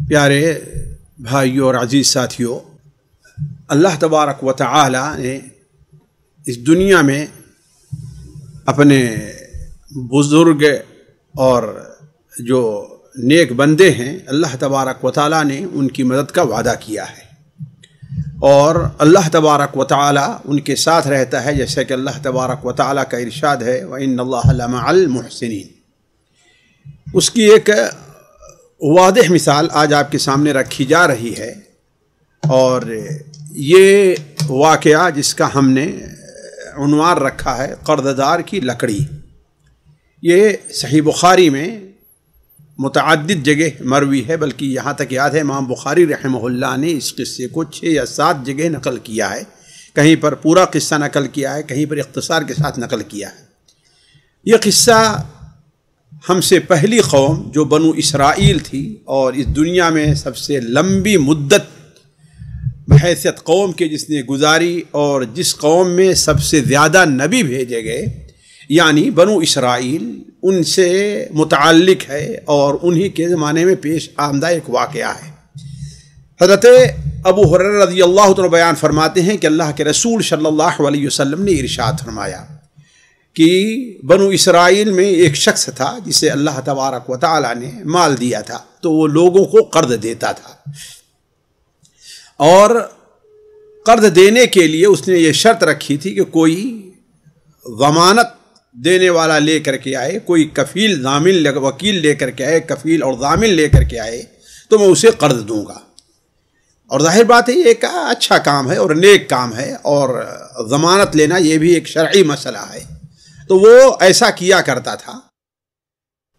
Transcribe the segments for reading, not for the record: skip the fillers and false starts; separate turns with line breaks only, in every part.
پیارے بھائیوں اور عزیز ساتھیوں، اللہ تبارک و تعالی نے اس دنیا میں اپنے بزرگ اور جو نیک بندے ہیں، اللہ تبارک و تعالی نے ان کی مدد کا وعدہ کیا ہے، اور اللہ تبارک و تعالی ان کے ساتھ رہتا ہے، جیسے کہ اللہ تبارک و تعالی کا ارشاد ہے وَإِنَّ اللَّهَ لَمَعَ الْمُحْسِنِينَ۔ اس کی ایک واضح مثال آج آپ کے سامنے رکھی جا رہی ہے، اور یہ واقعہ جس کا ہم نے عنوان رکھا ہے قرض دار کی لکڑی، یہ صحیح بخاری میں متعدد جگہ مروی ہے، بلکہ یہاں تک یاد ہے امام بخاری رحمہ اللہ نے اس قصے کو 6 یا 7 جگہ نقل کیا ہے، کہیں پر پورا قصہ نقل کیا ہے، کہیں پر اختصار کے ساتھ نقل کیا ہے۔ یہ قصہ ہم سے پہلی قوم جو بنو اسرائیل تھی، اور اس دنیا میں سب سے لمبی مدت بحیثیت قوم کے جس نے گزاری، اور جس قوم میں سب سے زیادہ نبی بھیجے گئے، یعنی بنو اسرائیل، ان سے متعلق ہے، اور انہی کے زمانے میں پیش آمدہ ایک واقعہ ہے۔ حضرت ابو ہریرہ رضی اللہ عنہ بیان فرماتے ہیں کہ اللہ کے رسول صلی اللہ علیہ وسلم نے ارشاد فرمایا کہ بنو اسرائیل میں ایک شخص تھا جسے اللہ تبارک و تعالی نے مال دیا تھا، تو وہ لوگوں کو قرض دیتا تھا، اور قرض دینے کے لیے اس نے یہ شرط رکھی تھی کہ کوئی ضمانت دینے والا لے کر کے آئے، کوئی کفیل ضامن وکیل لے کر کے آئے، کفیل اور ضامن لے کر کے آئے تو میں اسے قرض دوں گا۔ اور ظاہر بات ہے یہ ایک اچھا کام ہے اور نیک کام ہے، اور ضمانت لینا یہ بھی ایک شرعی مسئلہ ہے، تو وہ ایسا کیا کرتا تھا۔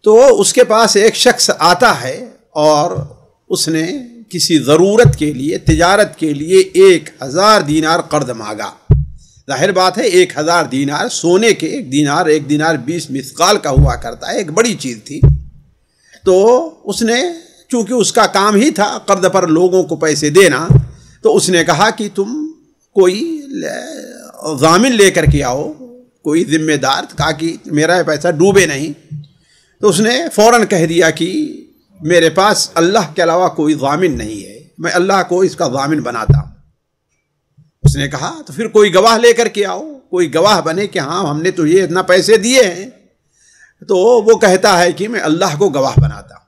تو اس کے پاس ایک شخص آتا ہے اور اس نے کسی ضرورت کے لیے، تجارت کے لیے 1000 دینار قرض مانگا۔ ظاہر بات ہے 1000 دینار سونے کے، ایک دینار 20 مثقال کا ہوا کرتا ہے، ایک بڑی چیز تھی۔ تو اس نے چونکہ اس کا کام ہی تھا قرض پر لوگوں کو پیسے دینا، تو اس نے کہا کہ تم کوئی ضامن لے کر کے آؤ، کوئی ذمہ دار، کہا کہ میرا پیسہ ڈوبے نہیں۔ تو اس نے فوراً کہہ دیا کہ میرے پاس اللہ کے علاوہ کوئی ضامن نہیں ہے، میں اللہ کو اس کا ضامن بناتا ہوں۔ اس نے کہا تو پھر کوئی گواہ لے کر کے آؤ، کوئی گواہ بنے کہ ہاں ہم نے تو یہ اتنا پیسے دیے ہیں۔ تو وہ کہتا ہے کہ میں اللہ کو گواہ بناتا ہوں۔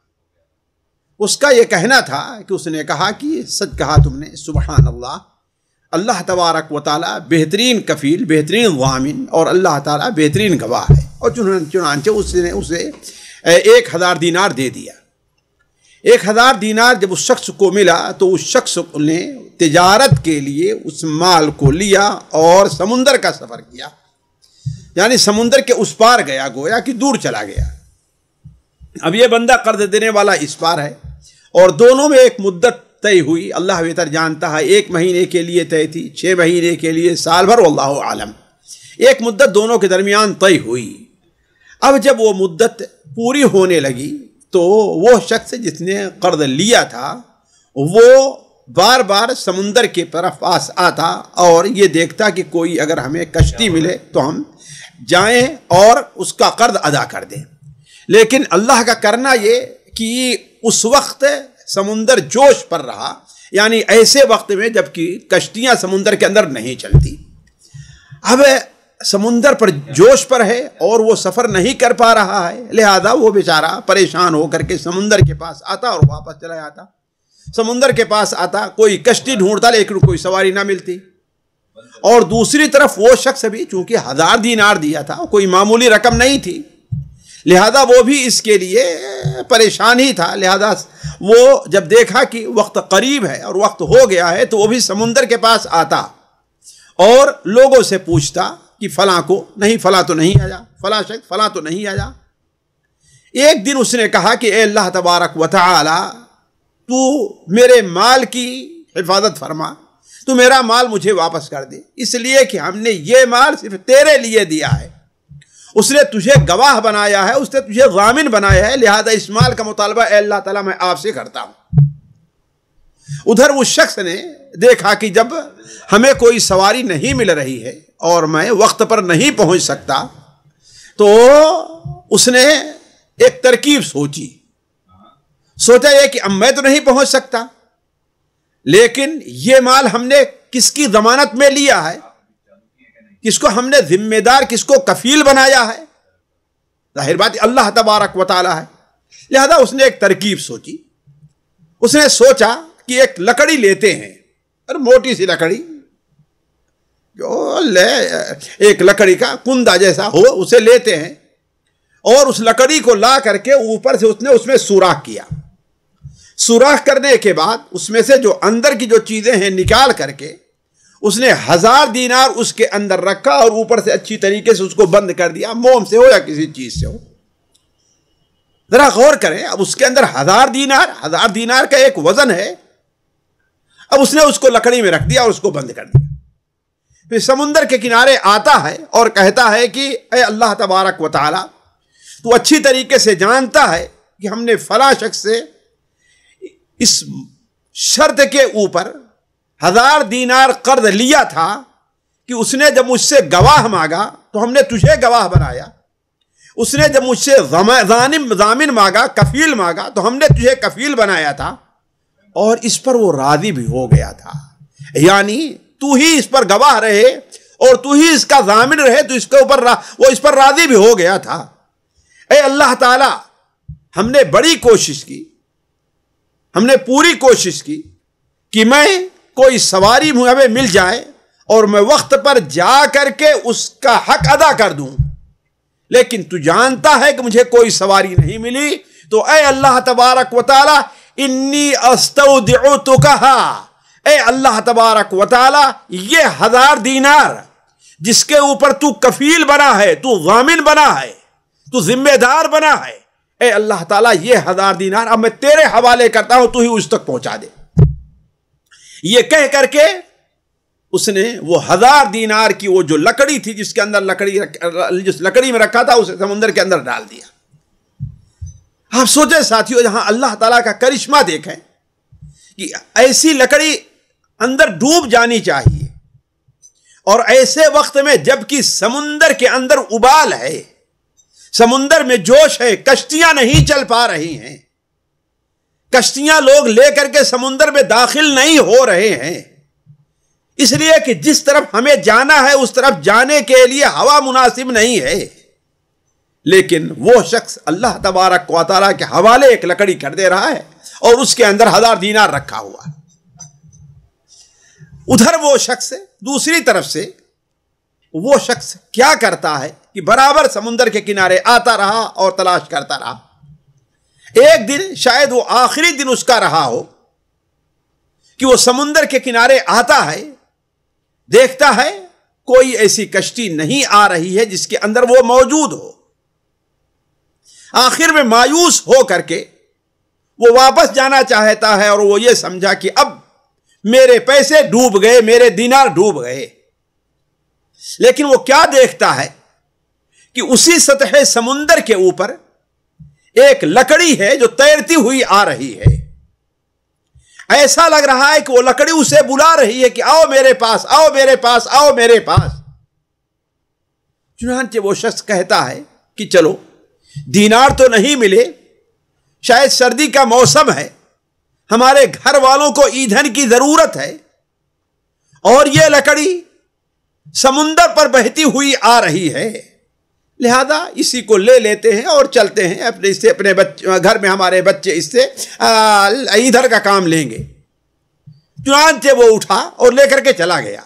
اس کا یہ کہنا تھا کہ اس نے کہا کہ سچ کہا تم نے، سبحان اللہ، اللہ تبارک و تعالی بہترین کفیل، بہترین ضامن، اور اللہ تعالی بہترین گواہ ہے۔ اور چنانچہ اس نے اسے 1000 دینار دے دیا۔ 1000 دینار جب اس شخص کو ملا تو اس شخص نے تجارت کے لیے اس مال کو لیا اور سمندر کا سفر کیا، یعنی سمندر کے اس پار گیا، گویا کہ دور چلا گیا۔ اب یہ بندہ قرض دینے والا اس پار ہے، اور دونوں میں ایک مدت طے ہوئی، اللہ بہتر جانتا ہے، 1 مہینے کے لیے طے تھی، 6 مہینے کے لیے، سال بھر، واللہ عالم، ایک مدت دونوں کے درمیان طے ہوئی۔ اب جب وہ مدت پوری ہونے لگی تو وہ شخص جس نے قرض لیا تھا وہ بار بار سمندر کے طرف پاس آتا اور یہ دیکھتا کہ کوئی اگر ہمیں کشتی ملے تو ہم جائیں اور اس کا قرض ادا کر دیں۔ لیکن اللہ کا کرنا یہ کہ اس وقت سمندر جوش پر رہا، یعنی ایسے وقت میں جب کہ کشتیاں سمندر کے اندر نہیں چلتی۔ اب سمندر پر جوش پر ہے اور وہ سفر نہیں کر پا رہا ہے، لہذا وہ بیچارہ پریشان ہو کر کے سمندر کے پاس آتا اور واپس چلا جاتا۔ سمندر کے پاس آتا، کوئی کشتی ڈھونڈتا لیکن کوئی سواری نہ ملتی، اور دوسری طرف وہ شخص بھی چونکہ 1000 دینار دیا تھا، کوئی معمولی رقم نہیں تھی، لہذا وہ بھی اس کے لیے پریشان ہی تھا۔ لہذا وہ جب دیکھا کہ وقت قریب ہے اور وقت ہو گیا ہے تو وہ بھی سمندر کے پاس آتا اور لوگوں سے پوچھتا کہ فلاں کو نہیں، فلاں تو نہیں آیا، فلاں شخص فلاں تو نہیں آیا۔ ایک دن اس نے کہا کہ اے اللہ تبارک و تعالی، تو میرے مال کی حفاظت فرما، تو میرا مال مجھے واپس کر دے، اس لیے کہ ہم نے یہ مال صرف تیرے لیے دیا ہے، اس نے تجھے گواہ بنایا ہے، اس نے تجھے ضامن بنایا ہے، لہذا اس مال کا مطالبہ اے اللہ تعالیٰ میں آپ سے کرتا ہوں۔ ادھر اس شخص نے دیکھا کہ جب ہمیں کوئی سواری نہیں مل رہی ہے اور میں وقت پر نہیں پہنچ سکتا، تو اس نے ایک ترکیب سوچی۔ سوچا یہ کہ اب میں تو نہیں پہنچ سکتا، لیکن یہ مال ہم نے کس کی ضمانت میں لیا ہے، کس کو ہم نے ذمہ دار، کس کو کفیل بنایا ہے؟ ظاہر بات اللہ تبارک و تعالی ہے۔ لہذا اس نے ایک ترکیب سوچی، اس نے سوچا کہ ایک لکڑی لیتے ہیں، اور موٹی سی لکڑی جو ایک لکڑی کا کندہ جیسا ہو اسے لیتے ہیں، اور اس لکڑی کو لا کر کے اوپر سے اس میں سوراخ کیا۔ سوراخ کرنے کے بعد اس میں سے جو اندر کی جو چیزیں ہیں نکال کر کے اس نے 1000 دینار اس کے اندر رکھا، اور اوپر سے اچھی طریقے سے اس کو بند کر دیا، موم سے ہو یا کسی چیز سے ہو۔ ذرا غور کریں، اب اس کے اندر 1000 دینار کا ایک وزن ہے، اب اس نے اس کو لکڑی میں رکھ دیا اور اس کو بند کر دیا۔ پھر سمندر کے کنارے آتا ہے اور کہتا ہے کہ اے اللہ تبارک و تعالی، تو اچھی طریقے سے جانتا ہے کہ ہم نے فلاں شخص سے اس شرط کے اوپر 1000 دینار قرض لیا تھا کہ اس نے جب مجھ سے گواہ مانگا تو ہم نے تجھے گواہ بنایا، اس نے جب مجھ سے ضامن مانگا، کفیل مانگا، تو ہم نے تجھے کفیل بنایا تھا، اور اس پر وہ راضی بھی ہو گیا تھا۔ یعنی تو ہی اس پر گواہ رہے اور تو ہی اس کا ضامن رہے، تو اس کے اوپر وہ اس پر راضی بھی ہو گیا تھا۔ اے اللہ تعالی، ہم نے بڑی کوشش کی، ہم نے پوری کوشش کی کہ میں کوئی سواری ہمیں مل جائے اور میں وقت پر جا کر کے اس کا حق ادا کر دوں، لیکن تو جانتا ہے کہ مجھے کوئی سواری نہیں ملی، تو اے اللہ تبارک و تعالی انی استودعتکھا، اے اللہ تبارک و تعالی یہ 1000 دینار جس کے اوپر تو کفیل بنا ہے، تو ضامن بنا ہے، تو ذمہ دار بنا ہے، اے اللہ تعالیٰ یہ 1000 دینار اب میں تیرے حوالے کرتا ہوں، تو ہی اس تک پہنچا دے۔ یہ کہہ کر کے اس نے وہ 1000 دینار کی وہ جو لکڑی تھی جس کے اندر جس لکڑی میں رکھا تھا اسے سمندر کے اندر ڈال دیا۔ آپ سوچیں ساتھیوں، جہاں اللہ تعالیٰ کا کرشمہ دیکھیں کہ ایسی لکڑی اندر ڈوب جانی چاہیے، اور ایسے وقت میں جبکہ سمندر کے اندر ابال ہے، سمندر میں جوش ہے، کشتیاں نہیں چل پا رہی ہیں، کشتیاں لوگ لے کر کے سمندر میں داخل نہیں ہو رہے ہیں، اس لیے کہ جس طرف ہمیں جانا ہے اس طرف جانے کے لیے ہوا مناسب نہیں ہے، لیکن وہ شخص اللہ تبارک و تعالیٰ کے حوالے ایک لکڑی کر دے رہا ہے اور اس کے اندر 1000 دینار رکھا ہوا ہے۔ ادھر وہ شخص دوسری طرف سے وہ شخص کیا کرتا ہے کہ برابر سمندر کے کنارے آتا رہا اور تلاش کرتا رہا۔ ایک دن شاید وہ آخری دن اس کا رہا ہو کہ وہ سمندر کے کنارے آتا ہے، دیکھتا ہے کوئی ایسی کشتی نہیں آ رہی ہے جس کے اندر وہ موجود ہو۔ آخر میں مایوس ہو کر کے وہ واپس جانا چاہتا ہے، اور وہ یہ سمجھا کہ اب میرے پیسے ڈوب گئے، میرے دینار ڈوب گئے۔ لیکن وہ کیا دیکھتا ہے کہ اسی سطح سمندر کے اوپر ایک لکڑی ہے جو تیرتی ہوئی آ رہی ہے۔ ایسا لگ رہا ہے کہ وہ لکڑی اسے بلا رہی ہے کہ آؤ میرے پاس، آؤ میرے پاس، آؤ میرے پاس۔ چنانچہ وہ شخص کہتا ہے کہ چلو، دینار تو نہیں ملے، شاید سردی کا موسم ہے، ہمارے گھر والوں کو ایندھن کی ضرورت ہے، اور یہ لکڑی سمندر پر بہتی ہوئی آ رہی ہے، لہذا اسی کو لے لیتے ہیں اور چلتے ہیں، اپنے گھر میں ہمارے بچے اس سے ایندھن کا کام لیں گے۔ چنانچہ وہ اٹھا اور لے کر کے چلا گیا۔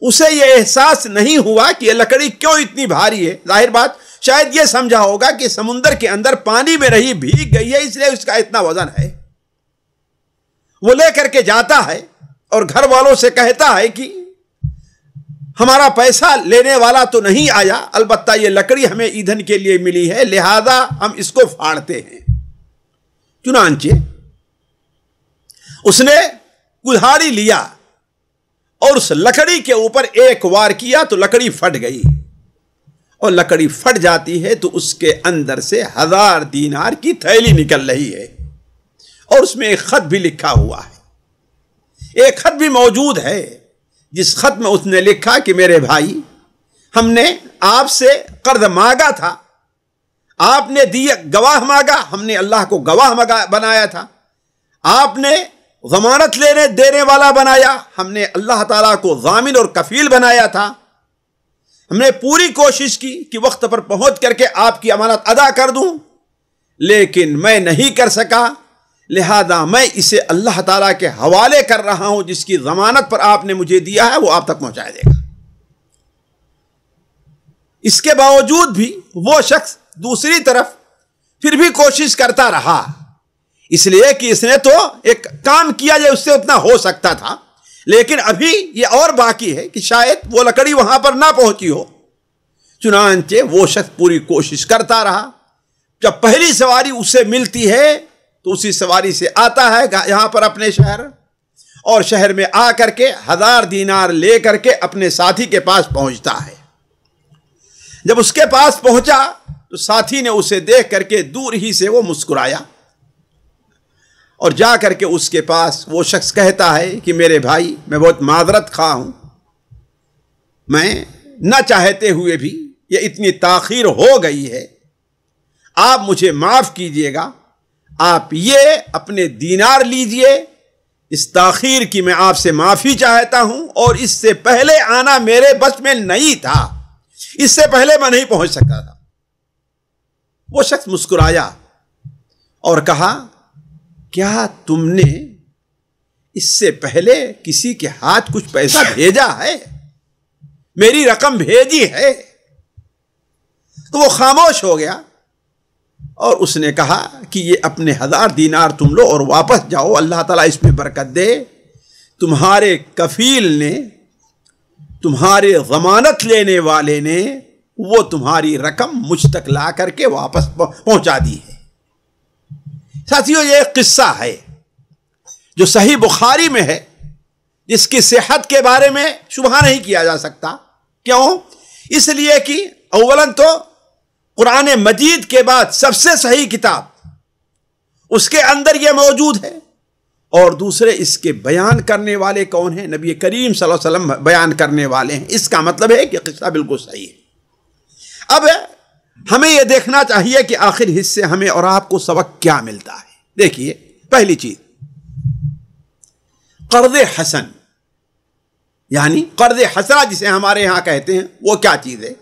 اسے یہ احساس نہیں ہوا کہ یہ لکڑی کیوں اتنی بھاری ہے۔ ظاہر بات شاید یہ سمجھا ہوگا کہ سمندر کے اندر پانی میں رہی بھیگ گئی ہے، اس لیے اس کا اتنا وزن ہے۔ وہ لے کر کے جاتا ہے اور گھر والوں سے کہتا ہے کہ ہمارا پیسہ لینے والا تو نہیں آیا، البتہ یہ لکڑی ہمیں ایندھن کے لیے ملی ہے، لہذا ہم اس کو پھاڑتے ہیں۔ چنانچہ اس نے کلہاڑی لیا اور اس لکڑی کے اوپر ایک وار کیا تو لکڑی پھٹ گئی، اور لکڑی پھٹ جاتی ہے تو اس کے اندر سے 1000 دینار کی تھیلی نکل رہی ہے، اور اس میں ایک خط بھی لکھا ہوا ہے۔ ایک خط بھی موجود ہے جس خط میں اس نے لکھا کہ میرے بھائی، ہم نے آپ سے قرض مانگا تھا، آپ نے گواہ مانگا، ہم نے اللہ کو گواہ بنایا تھا، آپ نے ضمانت دینے والا بنایا، ہم نے اللہ تعالیٰ کو ضامن اور کفیل بنایا تھا۔ ہم نے پوری کوشش کی کہ وقت پر پہنچ کر کے آپ کی امانت ادا کر دوں، لیکن میں نہیں کر سکا، لہذا میں اسے اللہ تعالیٰ کے حوالے کر رہا ہوں، جس کی ضمانت پر آپ نے مجھے دیا ہے وہ آپ تک پہنچا دے گا۔ اس کے باوجود بھی وہ شخص دوسری طرف پھر بھی کوشش کرتا رہا، اس لیے کہ اس نے تو ایک کام کیا جو اس سے اتنا ہو سکتا تھا، لیکن ابھی یہ اور باقی ہے کہ شاید وہ لکڑی وہاں پر نہ پہنچی ہو۔ چنانچہ وہ شخص پوری کوشش کرتا رہا، جب پہلی سواری اسے ملتی ہے تو اسی سواری سے آتا ہے یہاں پر اپنے شہر، اور شہر میں آ کر کے 1000 دینار لے کر کے اپنے ساتھی کے پاس پہنچتا ہے۔ جب اس کے پاس پہنچا تو ساتھی نے اسے دیکھ کر کے دور ہی سے وہ مسکرایا، اور جا کر کے اس کے پاس وہ شخص کہتا ہے کہ میرے بھائی، میں بہت معذرت خواہ ہوں، میں نہ چاہتے ہوئے بھی یہ اتنی تاخیر ہو گئی ہے، آپ مجھے معاف کیجئے گا، آپ یہ اپنے دینار لیجئے، اس تاخیر کی میں آپ سے معافی چاہتا ہوں، اور اس سے پہلے آنا میرے بس میں نہیں تھا، اس سے پہلے میں نہیں پہنچ سکتا تھا۔ وہ شخص مسکرایا اور کہا، کیا تم نے اس سے پہلے کسی کے ہاتھ کچھ پیسہ بھیجا ہے؟ میری رقم بھیجی ہے؟ تو وہ خاموش ہو گیا، اور اس نے کہا کہ یہ اپنے 1000 دینار تم لو اور واپس جاؤ، اللہ تعالیٰ اس میں برکت دے، تمہارے کفیل نے، تمہارے ضمانت لینے والے نے وہ تمہاری رقم مجھ تک لا کر کے واپس پہنچا دی ہے۔ ساتھیو، یہ ایک قصہ ہے جو صحیح بخاری میں ہے، جس کی صحت کے بارے میں شبہ نہیں کیا جا سکتا۔ کیوں؟ اس لیے کہ اولاً تو قرآن مجید کے بعد سب سے صحیح کتاب اس کے اندر یہ موجود ہے، اور دوسرے اس کے بیان کرنے والے کون ہیں؟ نبی کریم صلی اللہ علیہ وسلم بیان کرنے والے ہیں۔ اس کا مطلب ہے کہ قصہ بالکل صحیح ہے۔ اب ہمیں یہ دیکھنا چاہیے کہ آخر اس سے ہمیں اور آپ کو سبق کیا ملتا ہے۔ دیکھیے، پہلی چیز، قرض حسن، یعنی قرض حسنہ جسے ہمارے ہاں کہتے ہیں، وہ کیا چیز ہے؟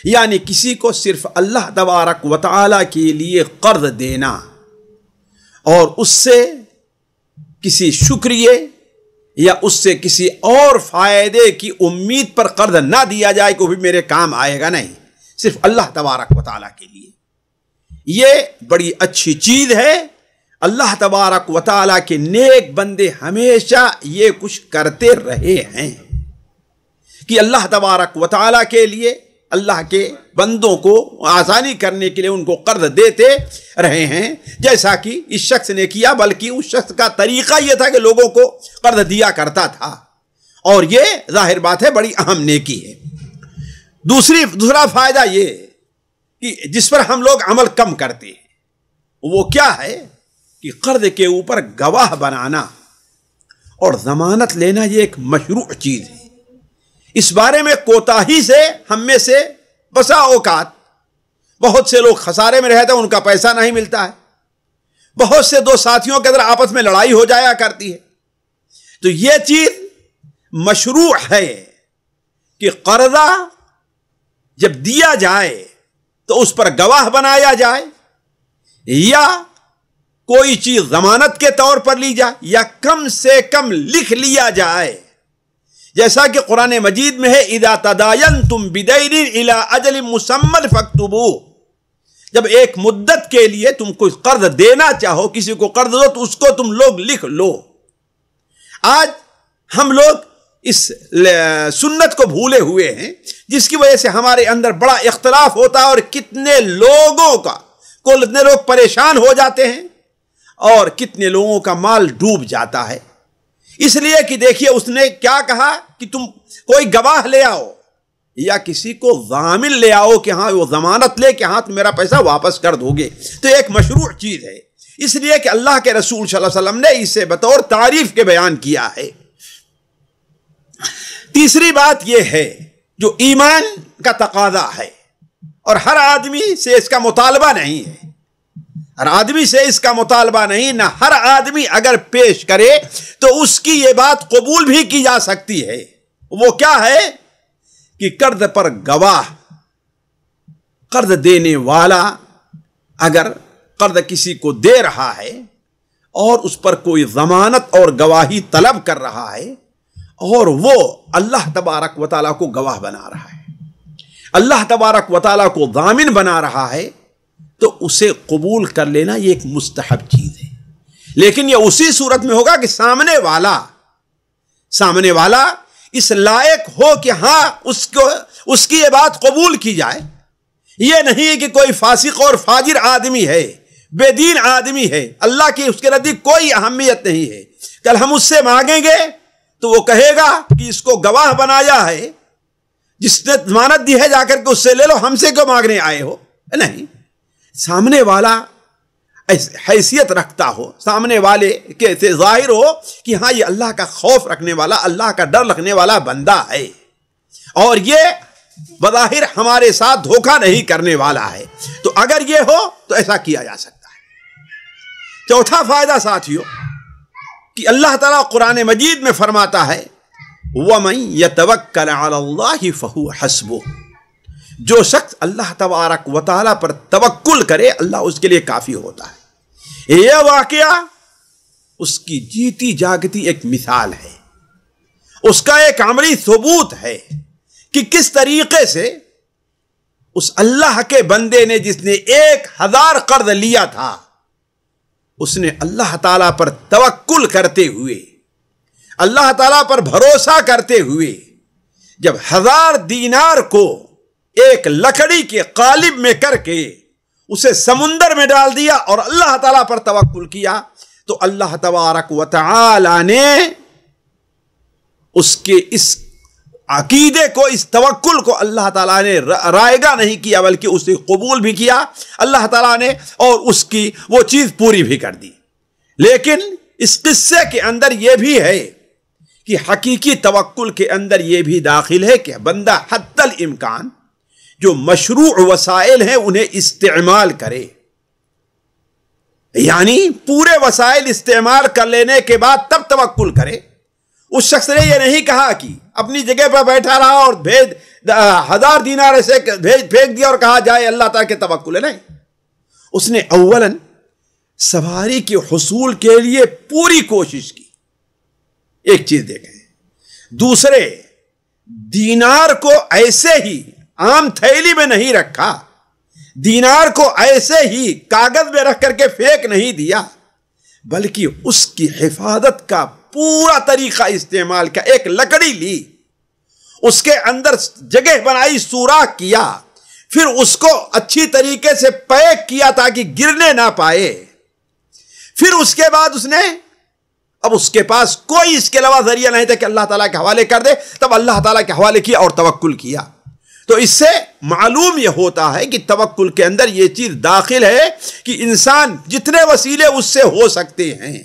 یعنی کسی کو صرف اللہ تبارک و تعالی کے لیے قرض دینا، اور اس سے کسی شکریہ یا اس سے کسی اور فائدے کی امید پر قرض نہ دیا جائے کہ وہ بھی میرے کام آئے گا، نہیں، صرف اللہ تبارک و تعالیٰ کے لیے۔ یہ بڑی اچھی چیز ہے۔ اللہ تبارک و تعالیٰ کے نیک بندے ہمیشہ یہ کچھ کرتے رہے ہیں کہ اللہ تبارک و تعالیٰ کے لیے، اللہ کے بندوں کو آسانی کرنے کے لیے ان کو قرض دیتے رہے ہیں، جیسا کہ اس شخص نے کیا، بلکہ اس شخص کا طریقہ یہ تھا کہ لوگوں کو قرض دیا کرتا تھا، اور یہ ظاہر بات ہے بڑی اہم نیکی ہے۔ دوسرا فائدہ یہ کہ جس پر ہم لوگ عمل کم کرتے ہیں، وہ کیا ہے کہ قرض کے اوپر گواہ بنانا اور ضمانت لینا، یہ ایک مشروع چیز ہے۔ اس بارے میں کوتاہی سے ہم میں سے بسا اوقات بہت سے لوگ خسارے میں رہتے ہیں، ان کا پیسہ نہیں ملتا ہے، بہت سے دو ساتھیوں کے اندر آپس میں لڑائی ہو جایا کرتی ہے۔ تو یہ چیز مشروع ہے کہ قرضہ جب دیا جائے تو اس پر گواہ بنایا جائے، یا کوئی چیز ضمانت کے طور پر لی جائے، یا کم سے کم لکھ لیا جائے، جیسا کہ قرآن مجید میں ہے، اذا تداینتم بدین الی اجل مسمى فاکتبوہ، جب ایک مدت کے لیے تم کو قرض دینا چاہو، کسی کو قرض دو تو اس کو تم لوگ لکھ لو۔ آج ہم لوگ اس سنت کو بھولے ہوئے ہیں، جس کی وجہ سے ہمارے اندر بڑا اختلاف ہوتا ہے، اور کتنے لوگ پریشان ہو جاتے ہیں، اور کتنے لوگوں کا مال ڈوب جاتا ہے۔ اس لیے کہ دیکھیے، اس نے کیا کہا کہ تم کوئی گواہ لے آؤ یا کسی کو ضامن لے آؤ کہ ہاں وہ ضمانت لے کہ ہاں تم میرا پیسہ واپس کر دو گے، تو ایک مشروع چیز ہے۔ اس لیے کہ اللہ کے رسول صلی اللہ علیہ وسلم نے اسے بطور تعریف کے بیان کیا ہے۔ تیسری بات یہ ہے جو ایمان کا تقاضا ہے، اور ہر آدمی سے اس کا مطالبہ نہیں ہے، ہر آدمی سے اس کا مطالبہ نہیں، نہ ہر آدمی اگر پیش کرے تو اس کی یہ بات قبول بھی کی جا سکتی ہے۔ وہ کیا ہے کہ قرض پر گواہ، قرض دینے والا اگر قرض کسی کو دے رہا ہے اور اس پر کوئی ضمانت اور گواہی طلب کر رہا ہے اور وہ اللہ تبارک و تعالیٰ کو گواہ بنا رہا ہے، اللہ تبارک و تعالیٰ کو ضامن بنا رہا ہے، تو اسے قبول کر لینا یہ ایک مستحب چیز ہے۔ لیکن یہ اسی صورت میں ہوگا کہ سامنے والا اس لائق ہو کہ ہاں اس کی یہ بات قبول کی جائے۔ یہ نہیں کہ کوئی فاسق اور فاجر آدمی ہے، بے دین آدمی ہے، اللہ کی اس کے نزدیک کوئی اہمیت نہیں ہے، کل ہم اس سے مانگیں گے تو وہ کہے گا کہ اس کو گواہ بنایا ہے، جس نے ضمانت دی ہے جا کر کے اس سے لے لو، ہم سے کیوں مانگنے آئے ہو؟ نہیں، سامنے والا حیثیت رکھتا ہو، سامنے والے کے سے ظاہر ہو کہ ہاں یہ اللہ کا خوف رکھنے والا، اللہ کا ڈر رکھنے والا بندہ ہے، اور یہ بظاہر ہمارے ساتھ دھوکہ نہیں کرنے والا ہے، تو اگر یہ ہو تو ایسا کیا جا سکتا ہے۔ چوتھا فائدہ ساتھیو کہ اللہ تعالیٰ قرآن مجید میں فرماتا ہے وَمَن يَتَوَكَّلْ عَلَى اللَّهِ فَهُوَ حَسْبُهُ، جو شخص اللہ تبارک و تعالیٰ پر توکل کرے اللہ اس کے لیے کافی ہوتا ہے۔ یہ واقعہ اس کی جیتی جاگتی ایک مثال ہے، اس کا ایک عملی ثبوت ہے کہ کس طریقے سے اس اللہ کے بندے نے جس نے 1000 قرض لیا تھا، اس نے اللہ تعالیٰ پر توکل کرتے ہوئے، اللہ تعالیٰ پر بھروسہ کرتے ہوئے جب 1000 دینار کو ایک لکڑی کے قالب میں کر کے اسے سمندر میں ڈال دیا اور اللہ تعالیٰ پر توکل کیا، تو اللہ تبارک و تعالی نے اس کے اس عقیدے کو، اس توکل کو اللہ تعالیٰ نے رائگاں نہیں کیا بلکہ اسے قبول بھی کیا اللہ تعالیٰ نے، اور اس کی وہ چیز پوری بھی کر دی۔ لیکن اس قصے کے اندر یہ بھی ہے کہ حقیقی توکل کے اندر یہ بھی داخل ہے کہ بندہ حتی الامکان جو مشروع وسائل ہیں انہیں استعمال کرے، یعنی پورے وسائل استعمال کر لینے کے بعد تب توکل کرے۔ اس شخص نے یہ نہیں کہا کہ اپنی جگہ پر بیٹھا رہا اور 1000 دینار ایسے پھینک دیا اور کہا جائے اللہ تعالیٰ کے توکل ہے، نہیں، اس نے اولاً سواری کے حصول کے لیے پوری کوشش کی، ایک چیز دیکھیں، دوسرے دینار کو ایسے ہی عام تھیلی میں نہیں رکھا، دینار کو ایسے ہی کاغذ میں رکھ کر کے پھینک نہیں دیا، بلکہ اس کی حفاظت کا پورا طریقہ استعمال کیا۔ ایک لکڑی لی، اس کے اندر جگہ بنائی، سوراخ کیا، پھر اس کو اچھی طریقے سے پیک کیا تاکہ گرنے نہ پائے، پھر اس کے بعد اس نے، اب اس کے پاس کوئی اس کے علاوہ ذریعہ نہیں تھا کہ اللہ تعالیٰ کے حوالے کر دے، تب اللہ تعالیٰ کے حوالے کیا اور توکل کیا۔ تو اس سے معلوم یہ ہوتا ہے کہ توکل کے اندر یہ چیز داخل ہے کہ انسان جتنے وسیلے اس سے ہو سکتے ہیں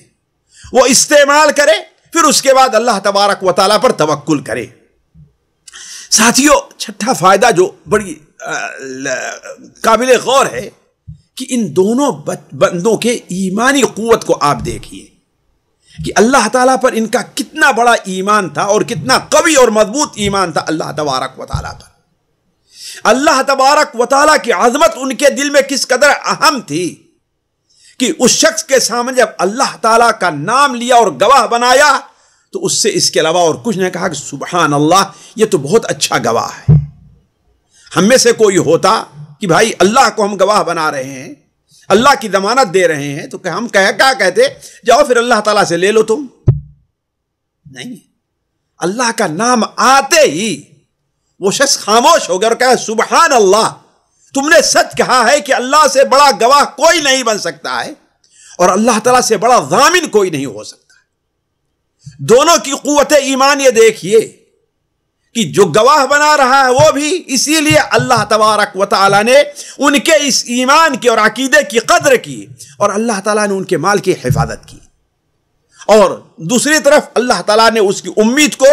وہ استعمال کرے، پھر اس کے بعد اللہ تبارک و تعالیٰ پر توکل کرے۔ ساتھیو، چھٹا فائدہ جو بڑی قابل غور ہے کہ ان دونوں بندوں کے ایمانی قوت کو آپ دیکھیے کہ اللہ تعالیٰ پر ان کا کتنا بڑا ایمان تھا اور کتنا قوی اور مضبوط ایمان تھا اللہ تبارک و تعالیٰ پر۔ اللہ تبارک و تعالیٰ کی عظمت ان کے دل میں کس قدر اہم تھی کہ اس شخص کے سامنے جب اللہ تعالیٰ کا نام لیا اور گواہ بنایا تو اس سے اس کے علاوہ اور کچھ نہیں کہا کہ سبحان اللہ، یہ تو بہت اچھا گواہ ہے۔ ہم میں سے کوئی ہوتا کہ بھائی اللہ کو ہم گواہ بنا رہے ہیں، اللہ کی ضمانت دے رہے ہیں، تو کہ ہم کیا کہتے، جاؤ پھر اللہ تعالیٰ سے لے لو تم، نہیں، اللہ کا نام آتے ہی وہ شخص خاموش ہو گیا اور کہا سبحان اللہ، تم نے سچ کہا ہے کہ اللہ سے بڑا گواہ کوئی نہیں بن سکتا ہے اور اللہ تعالیٰ سے بڑا ضامن کوئی نہیں ہو سکتا۔ دونوں کی قوت ایمان یہ دیکھیے کہ جو گواہ بنا رہا ہے وہ بھی اسی لیے اللہ تبارک و تعالیٰ نے ان کے اس ایمان کی اور عقیدے کی قدر کی اور اللہ تعالیٰ نے ان کے مال کی حفاظت کی، اور دوسری طرف اللہ تعالیٰ نے اس کی امید کو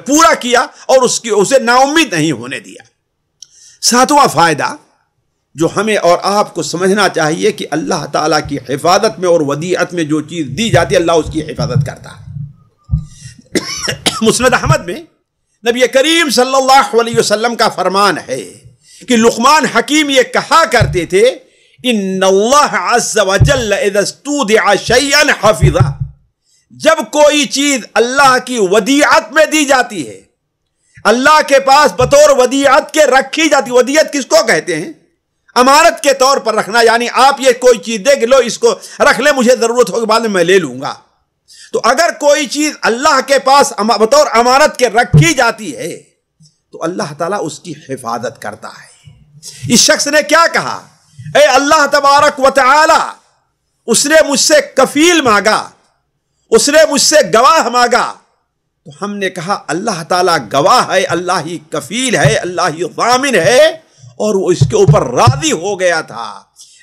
پورا کیا اور اسے نا امید نہیں ہونے دیا۔ ساتواں فائدہ جو ہمیں اور آپ کو سمجھنا چاہیے کہ اللہ تعالیٰ کی حفاظت میں اور ودیعت میں جو چیز دی جاتی ہے اللہ اس کی حفاظت کرتا ہے۔ مسند احمد میں نبی کریم صلی اللہ علیہ وسلم کا فرمان ہے کہ لقمان حکیم یہ کہا کرتے تھے ان اللہ عز وجل اذا استودع شیئا حفظہ، جب کوئی چیز اللہ کی ودیعت میں دی جاتی ہے، اللہ کے پاس بطور ودیعت کے رکھی جاتی، ودیعت کس کو کہتے ہیں؟ امانت کے طور پر رکھنا، یعنی آپ یہ کوئی چیز دے کہ لو اس کو رکھ لیں، مجھے ضرورت ہوگی بعد میں لے لوں گا۔ تو اگر کوئی چیز اللہ کے پاس بطور امانت کے رکھی جاتی ہے تو اللہ تعالیٰ اس کی حفاظت کرتا ہے۔ اس شخص نے کیا کہا؟ اے اللہ تبارک و تعالی، اس نے مجھ سے کفیل مانگا، اس نے مجھ سے گواہ مانگا، تو ہم نے کہا اللہ تعالیٰ گواہ ہے، اللہ ہی کفیل ہے، اللہ ہی ضامن ہے، اور وہ اس کے اوپر راضی ہو گیا تھا۔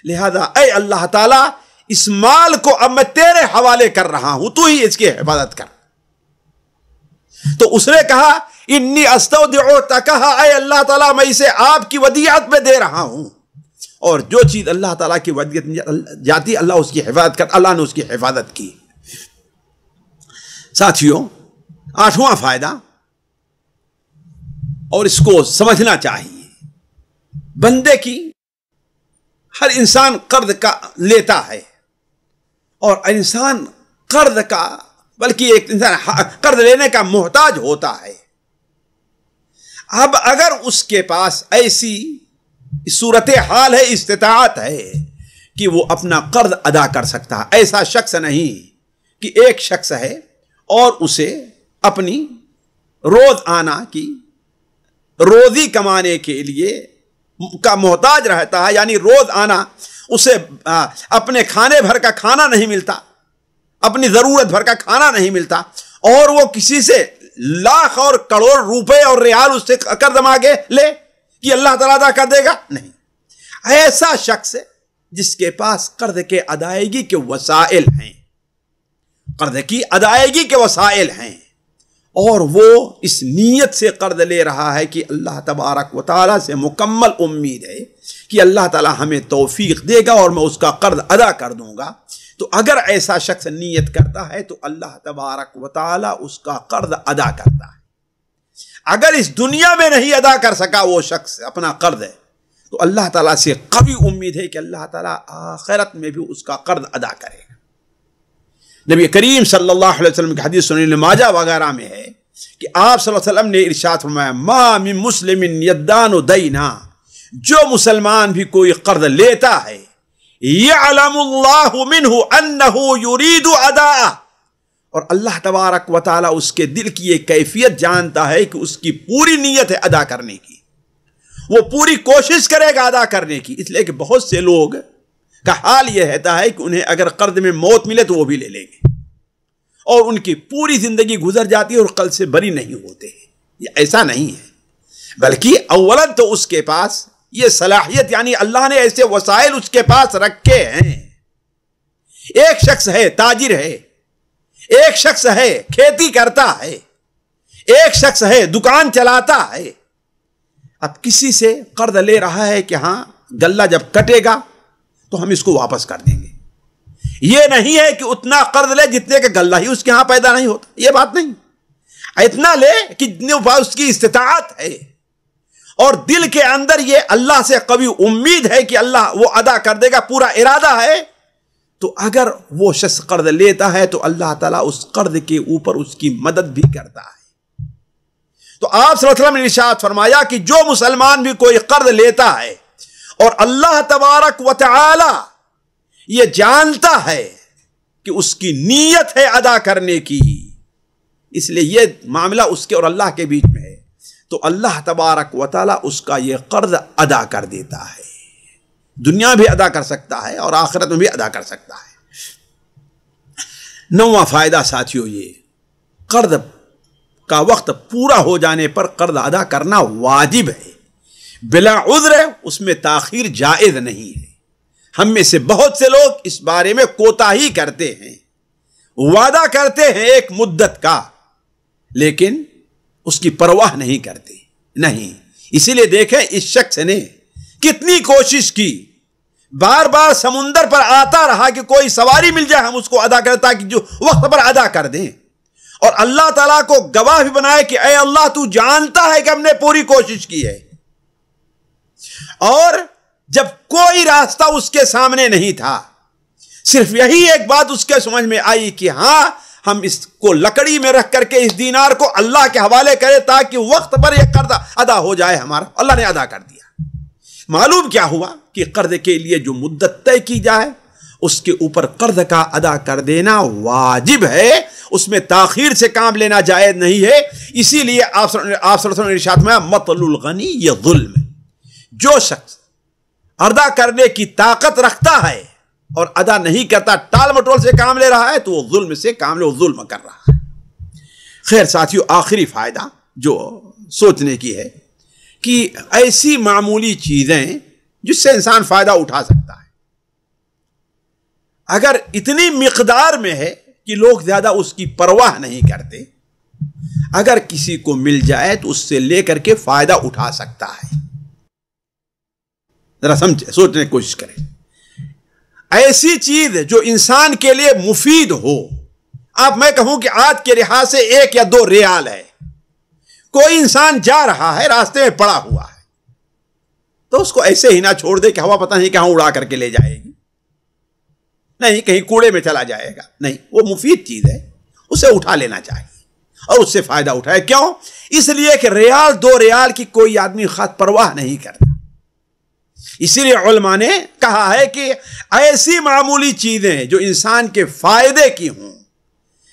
لہذا اے اللہ تعالیٰ اس مال کو اب میں تیرے حوالے کر رہا ہوں، تو ہی اس کی حفاظت کر۔ تو اس نے کہا انی استودعتک، اے اللہ تعالیٰ میں اسے آپ کی ودیعت میں دے رہا ہوں، اور جو چیز اللہ تعالیٰ کی ودیعت میں جاتی اللہ اس کی حفاظت کر، اللہ نے اس کی حفاظت کی۔ ساتھیوں، آٹھواں فائدہ، اور اس کو سمجھنا چاہیے، بندے کی ہر انسان قرض کا لیتا ہے، اور انسان قرض کا بلکہ ایک انسان قرض لینے کا محتاج ہوتا ہے۔ اب اگر اس کے پاس ایسی صورتحال ہے، استطاعت ہے کہ وہ اپنا قرض ادا کر سکتا ہے، ایسا شخص نہیں کہ ایک شخص ہے اور اسے اپنی روز آنا کی روزی کمانے کے لیے کا محتاج رہتا ہے، یعنی روز آنا اسے اپنے کھانے بھر کا کھانا نہیں ملتا، اپنی ضرورت بھر کا کھانا نہیں ملتا، اور وہ کسی سے لاکھ اور کروڑ روپے اور ریال اس سے قرض مانگے لے کہ اللہ تعالیٰ ادا کر دے گا، نہیں۔ ایسا شخص جس کے پاس قرض کے ادائیگی کے وسائل ہیں، قرض کی ادائیگی کے وسائل ہیں، اور وہ اس نیت سے قرض لے رہا ہے کہ اللہ تبارک و تعالیٰ سے مکمل امید ہے کہ اللہ تعالیٰ ہمیں توفیق دے گا اور میں اس کا قرض ادا کر دوں گا، تو اگر ایسا شخص نیت کرتا ہے تو اللہ تبارک و تعالیٰ اس کا قرض ادا کرتا ہے۔ اگر اس دنیا میں نہیں ادا کر سکا وہ شخص اپنا قرض ہے تو اللہ تعالیٰ سے قوی امید ہے کہ اللہ تعالیٰ آخرت میں بھی اس کا قرض ادا کرے گا۔ نبی کریم صلی اللہ علیہ وسلم کی حدیث سنن ابن ماجہ وغیرہ میں ہے کہ آپ صلی اللہ علیہ وسلم نے ارشاد فرمایا ما من مسلم یدان دینا، جو مسلمان بھی کوئی قرض لیتا ہے یعلم اللہ منہ انہ یرید اداء، اور اللہ تبارک و تعالی اس کے دل کی یہ کیفیت جانتا ہے کہ اس کی پوری نیت ہے ادا کرنے کی، وہ پوری کوشش کرے گا ادا کرنے کی، اس لیے کہ بہت سے لوگ کا حال یہ رہتا ہے کہ انہیں اگر قرض میں موت ملے تو وہ بھی لے لیں گے، اور ان کی پوری زندگی گزر جاتی ہے اور قرض سے بری نہیں ہوتے۔ یہ ایسا نہیں ہے، بلکہ اولاً تو اس کے پاس یہ صلاحیت، یعنی اللہ نے ایسے وسائل اس کے پاس رکھے ہیں۔ ایک شخص ہے تاجر ہے، ایک شخص ہے کھیتی کرتا ہے، ایک شخص ہے دکان چلاتا ہے، اب کسی سے قرض لے رہا ہے کہ ہاں غلہ جب کٹے گا تو ہم اس کو واپس کر دیں گے۔ یہ نہیں ہے کہ اتنا قرض لے جتنے کا غلہ ہی اس کے ہاں پیدا نہیں ہوتا، یہ بات نہیں، اتنا لے کہ جتنے اس کی استطاعت ہے، اور دل کے اندر یہ اللہ سے قوی امید ہے کہ اللہ وہ ادا کر دے گا، پورا ارادہ ہے، تو اگر وہ شخص قرض لیتا ہے تو اللہ تعالیٰ اس قرض کے اوپر اس کی مدد بھی کرتا ہے۔ تو آپ صلی اللہ علیہ وسلم نے ارشاد فرمایا کہ جو مسلمان بھی کوئی قرض لیتا ہے اور اللہ تبارک و تعالی یہ جانتا ہے کہ اس کی نیت ہے ادا کرنے کی، اس لیے یہ معاملہ اس کے اور اللہ کے بیچ میں ہے، تو اللہ تبارک و تعالی اس کا یہ قرض ادا کر دیتا ہے، دنیا بھی ادا کر سکتا ہے اور آخرت میں بھی ادا کر سکتا ہے۔ نواں فائدہ ساتھیو، یہ قرض کا وقت پورا ہو جانے پر قرض ادا کرنا واجب ہے، بلا عذر اس میں تاخیر جائز نہیں ہے۔ ہم میں سے بہت سے لوگ اس بارے میں کوتاہی کرتے ہیں، وعدہ کرتے ہیں ایک مدت کا، لیکن اس کی پرواہ نہیں کرتے۔ نہیں، اسی لیے دیکھیں اس شخص نے کتنی کوشش کی، بار بار سمندر پر آتا رہا کہ کوئی سواری مل جائے ہم اس کو ادا کریں تاکہ جو وقت پر ادا کر دیں، اور اللہ تعالیٰ کو گواہ بھی بنائے کہ اے اللہ تو جانتا ہے کہ ہم نے پوری کوشش کی ہے۔ اور جب کوئی راستہ اس کے سامنے نہیں تھا، صرف یہی ایک بات اس کے سمجھ میں آئی کہ ہاں ہم اس کو لکڑی میں رکھ کر کے اس دینار کو اللہ کے حوالے کرے تاکہ وقت پر یہ قرض ادا ہو جائے ہمارا۔ اللہ نے ادا کر دیا۔ معلوم کیا ہوا کہ قرض کے لیے جو مدت طے کی جائے اس کے اوپر قرض کا ادا کر دینا واجب ہے، اس میں تاخیر سے کام لینا جائز نہیں ہے۔ اسی لیے آپ صلی اللہ علیہ وسلم نے ارشاد فرمایا مطل الغنی یہ ظلم ہے، جو شخص ادا کرنے کی طاقت رکھتا ہے اور ادا نہیں کرتا، ٹال مٹول سے کام لے رہا ہے، تو وہ ظلم سے کام لے، وہ ظلم کر رہا ہے۔ خیر ساتھیو، آخری فائدہ جو سوچنے کی ہے کہ ایسی معمولی چیزیں جس سے انسان فائدہ اٹھا سکتا ہے، اگر اتنی مقدار میں ہے کہ لوگ زیادہ اس کی پرواہ نہیں کرتے، اگر کسی کو مل جائے تو اس سے لے کر کے فائدہ اٹھا سکتا ہے۔ ذرا سمجھے، سوچنے کی کوشش کریں۔ ایسی چیز جو انسان کے لیے مفید ہو، اب میں کہوں کہ آج کے لحاظ سے 1 یا 2 ریال ہے، کوئی انسان جا رہا ہے راستے میں پڑا ہوا ہے، تو اس کو ایسے ہی نہ چھوڑ دے کہ ہوا پتہ نہیں کہاں اڑا کر کے لے جائے گی، نہیں کہیں کوڑے میں چلا جائے گا، نہیں، وہ مفید چیز ہے، اسے اٹھا لینا چاہیے اور اس سے فائدہ اٹھائے۔ کیوں؟ اس لیے کہ ریال 2 ریال کی کوئی آدمی خاص پرواہ نہیں کرتا۔ اسی لیے علماء نے کہا ہے کہ ایسی معمولی چیزیں جو انسان کے فائدے کی ہوں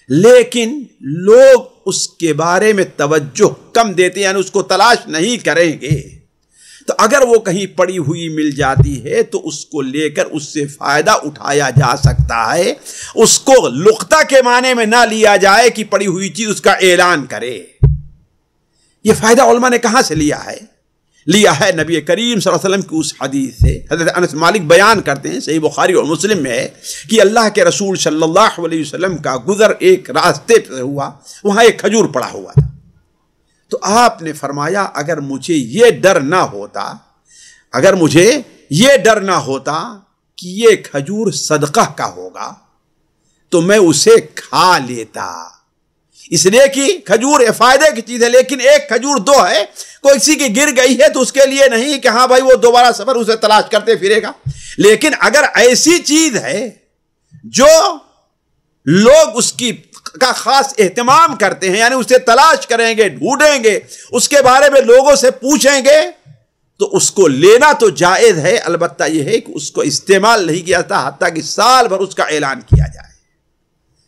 لیکن لوگ اس کے بارے میں توجہ کم دیتے ہیں، یعنی اس کو تلاش نہیں کریں گے، تو اگر وہ کہیں پڑی ہوئی مل جاتی ہے تو اس کو لے کر اس سے فائدہ اٹھایا جا سکتا ہے۔ اس کو لقطہ کے معنی میں نہ لیا جائے کہ پڑی ہوئی چیز اس کا اعلان کرے۔ یہ فائدہ علماء نے کہاں سے لیا ہے؟ لیا ہے نبی کریم صلی اللہ علیہ وسلم کی اس حدیث سے۔ حضرت انس مالک بیان کرتے ہیں، صحیح بخاری اور مسلم میں ہے، کہ اللہ کے رسول صلی اللہ علیہ وسلم کا گزر ایک راستے پہ ہوا، وہاں ایک کھجور پڑا ہوا تھا، تو آپ نے فرمایا اگر مجھے یہ ڈر نہ ہوتا کہ یہ کھجور صدقہ کا ہوگا تو میں اسے کھا لیتا، اس لیے کہ کھجور فائدے کی چیز ہے، لیکن ایک کھجور 2 ہے، کوئی کسی کی گر گئی ہے تو اس کے لیے نہیں کہ ہاں بھائی وہ دوبارہ سفر اسے تلاش کرتے پھرے گا، لیکن اگر ایسی چیز ہے جو لوگ اس کا خاص اہتمام کرتے ہیں، یعنی اسے تلاش کریں گے، ڈھونڈیں گے، اس کے بارے میں لوگوں سے پوچھیں گے، تو اس کو لینا تو جائز ہے، البتہ یہ ہے کہ اس کو استعمال نہیں کیا جاتا حتیٰ کہ سال بھر اس کا اعلان کیا جائے،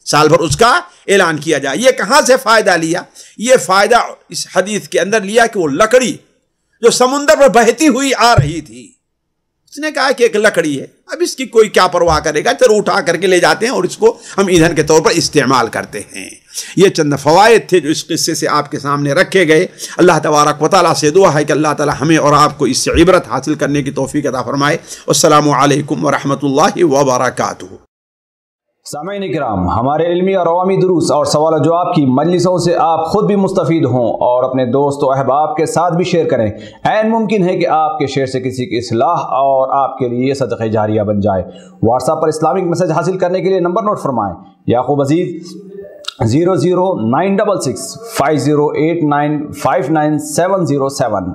سال بھر اس کا اعلان کیا جائے۔ یہ کہاں سے فائدہ لیا؟ یہ فائدہ اس حدیث کے اندر لیا کہ وہ لکڑی جو سمندر پر بہتی ہوئی آ رہی تھی، اس نے کہا کہ ایک لکڑی ہے، اب اس کی کوئی کیا پرواہ کرے گا، چلو اٹھا کر کے لے جاتے ہیں اور اس کو ہم ایندھن کے طور پر استعمال کرتے ہیں۔ یہ چند فوائد تھے جو اس قصے سے آپ کے سامنے رکھے گئے۔ اللہ تبارک و تعالیٰ سے دعا ہے کہ اللہ تعالیٰ ہمیں اور آپ کو اس سے عبرت حاصل کرنے کی توفیق عطا فرمائے۔ السلام علیکم ورحمۃ اللہ وبرکاتہ۔
سامعین کرام، ہمارے علمی اور عوامی دروس اور سوال و جواب کی مجلسوں سے آپ خود بھی مستفید ہوں اور اپنے دوست و احباب کے ساتھ بھی شیئر کریں۔ عین ممکن ہے کہ آپ کے شیئر سے کسی کی اصلاح اور آپ کے لیے صدقہ جاریہ بن جائے۔ واٹس ایپ پر اسلامک میسج حاصل کرنے کے لیے نمبر نوٹ فرمائیں: یعقوب عزیز 00966 5089 59707۔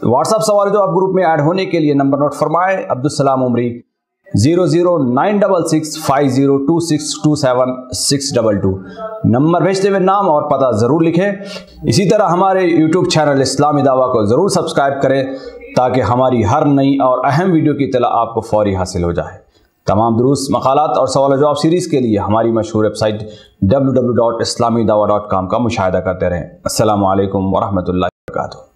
واٹس ایپ سوال و جواب گروپ میں ایڈ ہونے کے لیے نمبر نوٹ فرمائیں: عبدالسلام عمری 00966 502627 622۔ نمبر بھیجتے ہوئے نام اور پتہ ضرور لکھیں۔ اسی طرح ہمارے یوٹیوب چینل اسلامی دعویٰ کو ضرور سبسکرائب کریں تاکہ ہماری ہر نئی اور اہم ویڈیو کی اطلاع آپ کو فوری حاصل ہو جائے۔ تمام دروس، مقالات اور سوال و جواب سیریز کے لیے ہماری مشہور ویب سائٹ www.islamidawah.com کا مشاہدہ کرتے رہیں۔ السلام علیکم ورحمۃ اللہ وبرکاتہ۔